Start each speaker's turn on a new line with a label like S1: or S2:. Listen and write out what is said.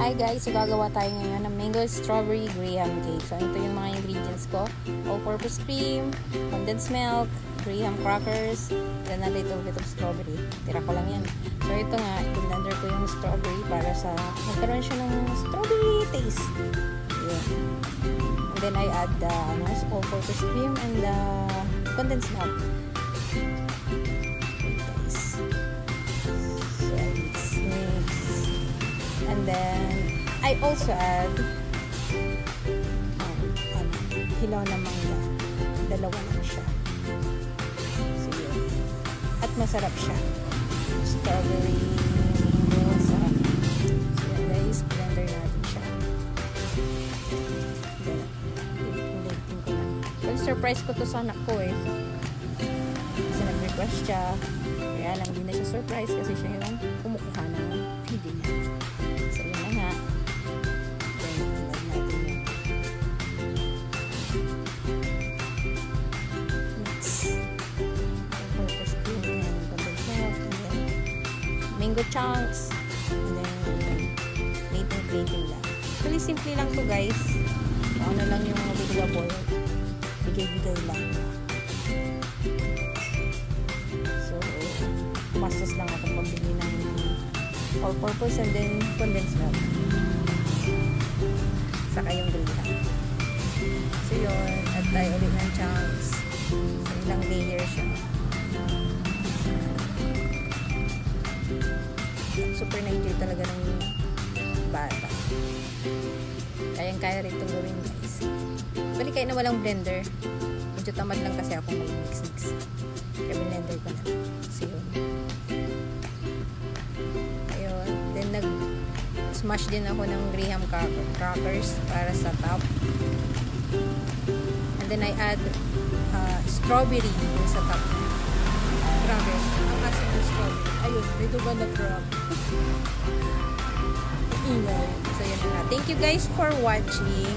S1: Hi guys, so gagawa tayo ngayon ng mango strawberry graham cake. So ito yung mga ingredients ko. All-purpose cream, condensed milk, graham crackers, then a little bit of strawberry. Tira ko lang yan. So ito nga, i-blender ko yung strawberry para sa magkaroon siya ng strawberry taste. Yun. And then I add the all-purpose cream and the condensed milk. And then, I also add hilaw na mangga. Dalawa lang siya. So, yun. At masarap siya. Strawberry mango. Sarap. So, yun guys, blender natin siya. Then, i-blending ko lang. Well, surprise ko to sa anak ko eh. Kasi nag-request siya. Kaya lang, hindi na siya surprise kasi siya yung kumukuha ng feeding niya. Mango chunks, and then plating lang. Actually, simple lang to guys. Ano lang yung available. Bigay-bigay lang. So, mastos lang akong pambili ng all-purpose and then condensed milk. Saka yung graham. So, yun. At tayo ulit ng chunks. So, ilang layer siya. Super na-enjoy talaga ng bata. Kayang-kaya rin itong gawin guys. Bali kayo na walang blender. Medyo tamad lang kasi ako mag-mix-mix. Kaya blender ko na. So yun. Ayun. Then nag-smash din ako ng graham crackers para sa top. And then I add strawberry sa top. Grabe. Ang asin ng strawberry. Ayun, dito ba na-grab? Ingay. So, yun na. Thank you guys for watching.